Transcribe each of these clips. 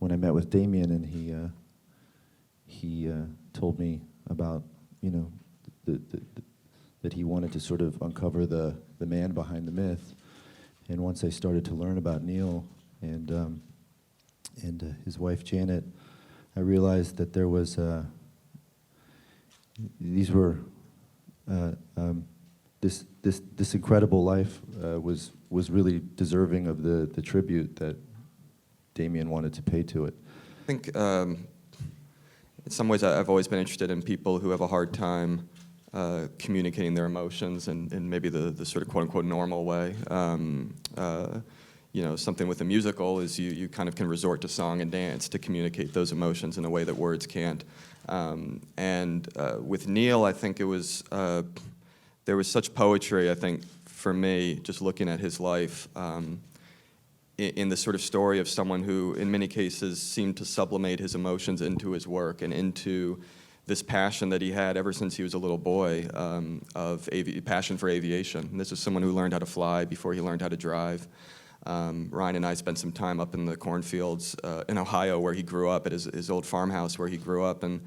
when I met with Damien, and he told me about, you know, that he wanted to sort of uncover the man behind the myth. And once I started to learn about Neil and his wife Janet, I realized that there was this incredible life was really deserving of the tribute that Damien wanted to pay to it. I think in some ways I've always been interested in people who have a hard time communicating their emotions in maybe the sort of quote-unquote normal way. You know, something with a musical is you kind of can resort to song and dance to communicate those emotions in a way that words can't. With Neil, I think it was, there was such poetry, I think, for me, just looking at his life, in the sort of story of someone who, in many cases, seemed to sublimate his emotions into his work and into this passion that he had ever since he was a little boy, of passion for aviation. And this is someone who learned how to fly before he learned how to drive. Ryan and I spent some time up in the cornfields in Ohio where he grew up, at his old farmhouse where he grew up. And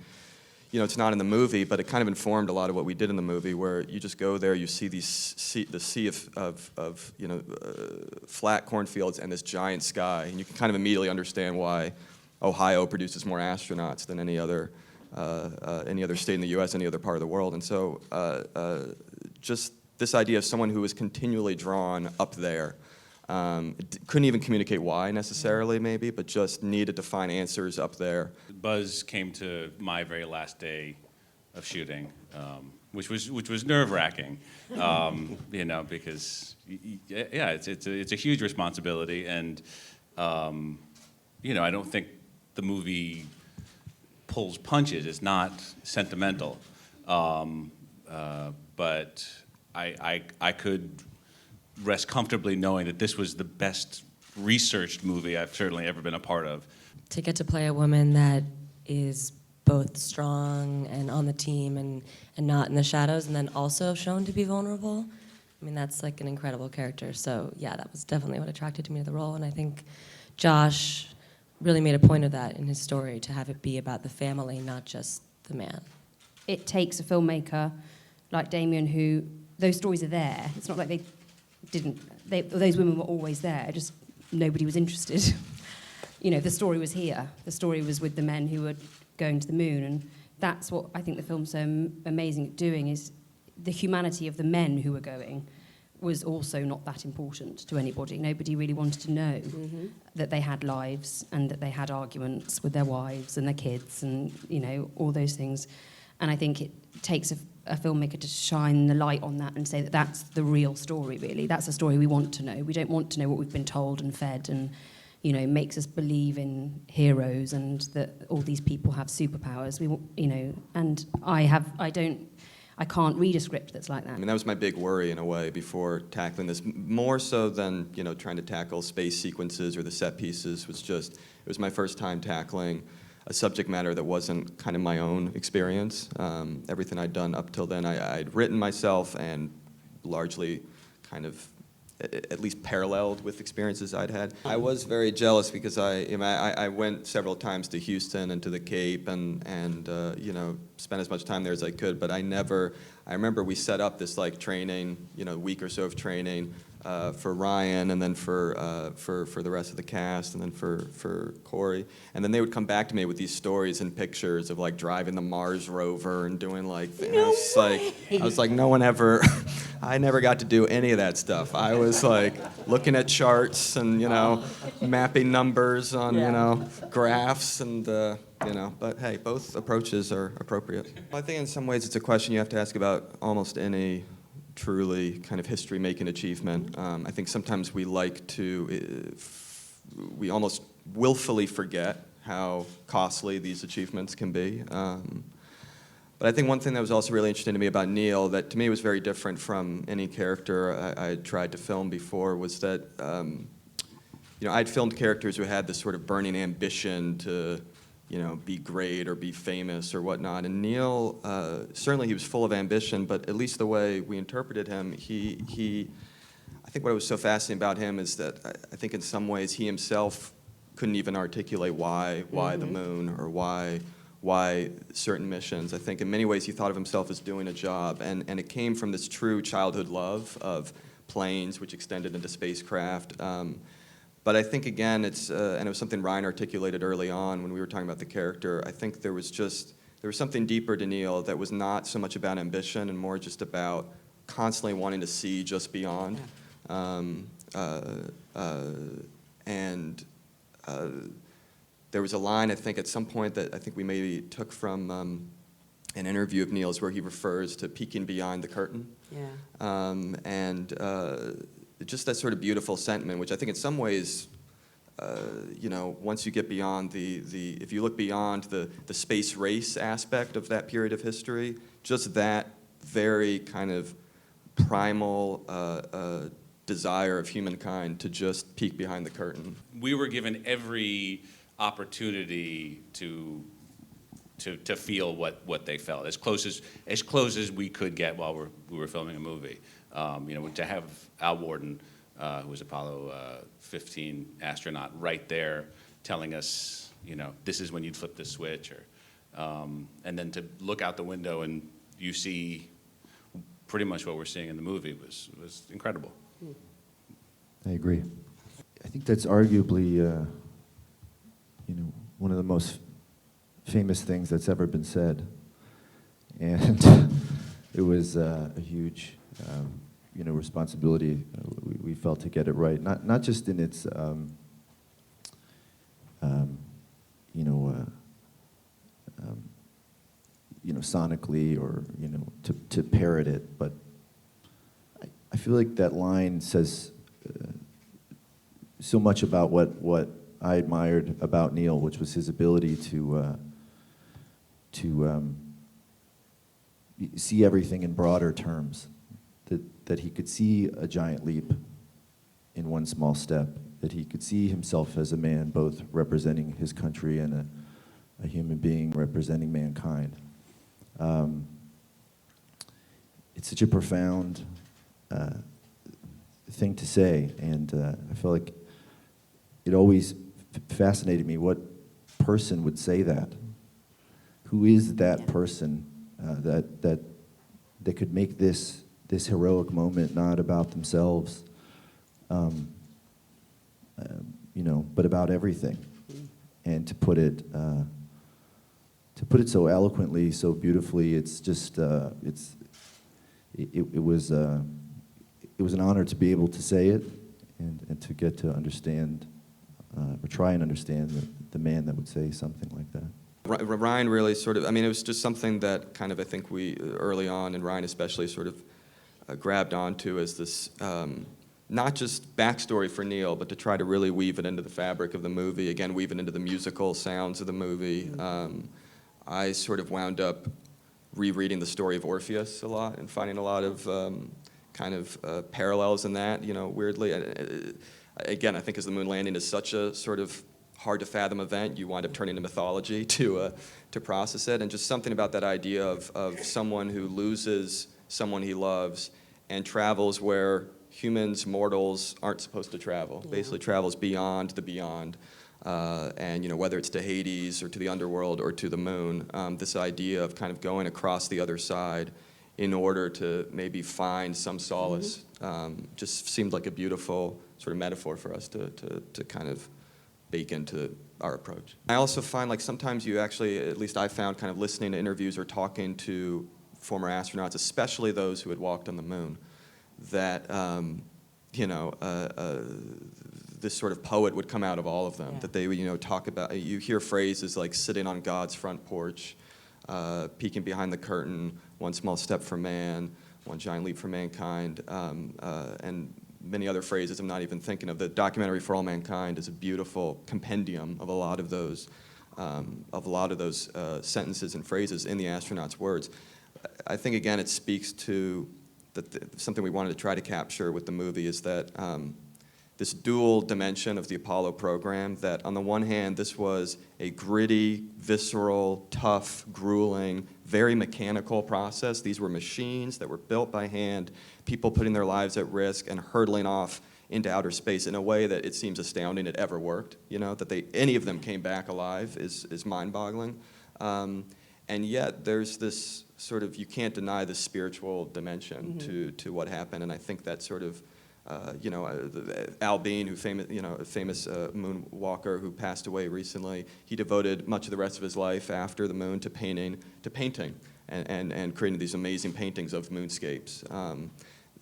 you know, it's not in the movie, but it kind of informed a lot of what we did in the movie, where you just go there, you see the sea of you know, flat cornfields and this giant sky, and you can kind of immediately understand why Ohio produces more astronauts than any other state in the U.S., any other part of the world. And so just this idea of someone who was continually drawn up there, couldn't even communicate why necessarily, maybe, but just needed to find answers up there. Buzz came to my very last day of shooting, which was nerve-wracking, you know, because yeah, it's a huge responsibility, and you know, I don't think the movie pulls punches. It's not sentimental, but I could rest comfortably knowing that this was the best researched movie I've certainly ever been a part of. To get to play a woman that is both strong and on the team and not in the shadows, and then also shown to be vulnerable, I mean, that's like an incredible character. So yeah, that was definitely what attracted me to the role, and I think Josh really made a point of that in his story, to have it be about the family, not just the man. It takes a filmmaker like Damien, who, those stories are there. It's not like those women were always there, just nobody was interested. You know, the story was here. The story was with the men who were going to the moon, and that's what I think the film's so amazing at doing, is the humanity of the men who were going was also not that important to anybody. Nobody really wanted to know that they had lives and that they had arguments with their wives and their kids and, you know, all those things. And I think it takes a filmmaker to shine the light on that and say that that's the real story, really. That's the story we want to know. We don't want to know what we've been told and fed and, you know, makes us believe in heroes and that all these people have superpowers. We, you know, and I can't read a script that's like that. I mean, that was my big worry in a way before tackling this, more so than, you know, trying to tackle space sequences or the set pieces. It was my first time tackling a subject matter that wasn't kind of my own experience. Everything I'd done up till then, I'd written myself and largely kind of at least paralleled with experiences I'd had. I was very jealous because I went several times to Houston and to the Cape and you know, spent as much time there as I could, but I remember we set up this like training, you know, week or so of training for Ryan, and then for the rest of the cast, and then for Corey, and then they would come back to me with these stories and pictures of like driving the Mars rover and doing like, I was like, no one ever, I never got to do any of that stuff. I was like looking at charts and, you know, mapping numbers on, you know, graphs and, you know, but hey, both approaches are appropriate. I think in some ways it's a question you have to ask about almost any truly kind of history-making achievement. I think sometimes we like to, we almost willfully forget how costly these achievements can be. But I think one thing that was also really interesting to me about Neil, that to me was very different from any character I had tried to film before, was that, you know, I'd filmed characters who had this sort of burning ambition to, you know, be great or be famous or whatnot. And Neil, certainly he was full of ambition, but at least the way we interpreted him, I think what was so fascinating about him is that I think in some ways he himself couldn't even articulate why the moon or why certain missions. I think in many ways he thought of himself as doing a job, and it came from this true childhood love of planes, which extended into spacecraft. But I think, again, and it was something Ryan articulated early on when we were talking about the character, I think there was something deeper to Neil that was not so much about ambition and more just about constantly wanting to see just beyond. There was a line, I think, at some point that I think we maybe took from an interview of Neil's where he refers to peeking behind the curtain. Just that sort of beautiful sentiment, which I think in some ways, once you get beyond if you look beyond the space race aspect of that period of history, just that very kind of primal desire of humankind to just peek behind the curtain. We were given every opportunity to feel what they felt, as close as we could get while we were filming a movie. To have Al Warden, who was Apollo 15 astronaut, right there telling us, this is when you'd flip the switch, and then to look out the window and you see pretty much what we're seeing in the movie was incredible. I agree. I think that's arguably, one of the most famous things that's ever been said, and it was a huge, responsibility we felt to get it right. Not just in its, sonically or to parrot it, but I feel like that line says so much about what I admired about Neil, which was his ability to see everything in broader terms. That he could see a giant leap in one small step. That he could see himself as a man, both representing his country and a human being representing mankind. It's such a profound thing to say, and I feel like it always fascinated me what person would say that. Who is that person that could make this heroic moment not about themselves, but about everything, and to put it so eloquently, so beautifully. It's just it was an honor to be able to say it and to get to understand or try and understand the man that would say something like that. Ryan really it was just something that kind of, I think we, early on, and Ryan especially, sort of grabbed onto as this, not just backstory for Neil, but to try to really weave it into the fabric of the movie, again, weave it into the musical sounds of the movie. I sort of wound up rereading the story of Orpheus a lot and finding a lot of parallels in that, weirdly. Again, I think as the moon landing is such a sort of hard to fathom event, you wind up turning to mythology to process it, and just something about that idea of someone who loses someone he loves and travels where humans, mortals, aren't supposed to travel. Basically travels beyond the beyond, and whether it's to Hades or to the underworld or to the moon, this idea of kind of going across the other side in order to maybe find some solace, just seemed like a beautiful sort of metaphor for us to kind of bake into our approach. I also find like sometimes you actually, at least I found, kind of listening to interviews or talking to former astronauts, especially those who had walked on the moon, that this sort of poet would come out of all of them. That they would talk about. You hear phrases like sitting on God's front porch, peeking behind the curtain, one small step for man, one giant leap for mankind, and many other phrases I'm not even thinking of. The documentary For All Mankind is a beautiful compendium of a lot of those sentences and phrases in the astronaut's words. I think, again, it speaks to something we wanted to try to capture with the movie is that this dual dimension of the Apollo program, that on the one hand, this was a gritty, visceral, tough, grueling, very mechanical process. These were machines that were built by hand, people putting their lives at risk and hurtling off into outer space in a way that it seems astounding it ever worked. You know, that any of them came back alive is mind-boggling. And yet there's this sort of, you can't deny the spiritual dimension to what happened, and I think that sort of, Al Bean, a famous moonwalker who passed away recently, he devoted much of the rest of his life after the moon to painting and creating these amazing paintings of moonscapes.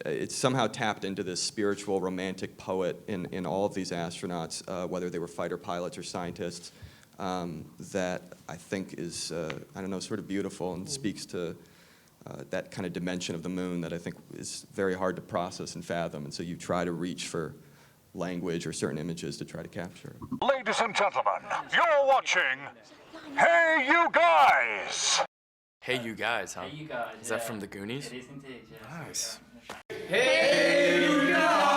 It's somehow tapped into this spiritual, romantic poet in all of these astronauts, whether they were fighter pilots or scientists, that I think is, sort of beautiful and speaks to that kind of dimension of the moon that I think is very hard to process and fathom. And so you try to reach for language or certain images to try to capture it. Ladies and gentlemen, you're watching Hey You Guys! Hey You Guys, huh? Hey You Guys. Is that from the Goonies? It is indeed, yes. Nice. Hey You Guys!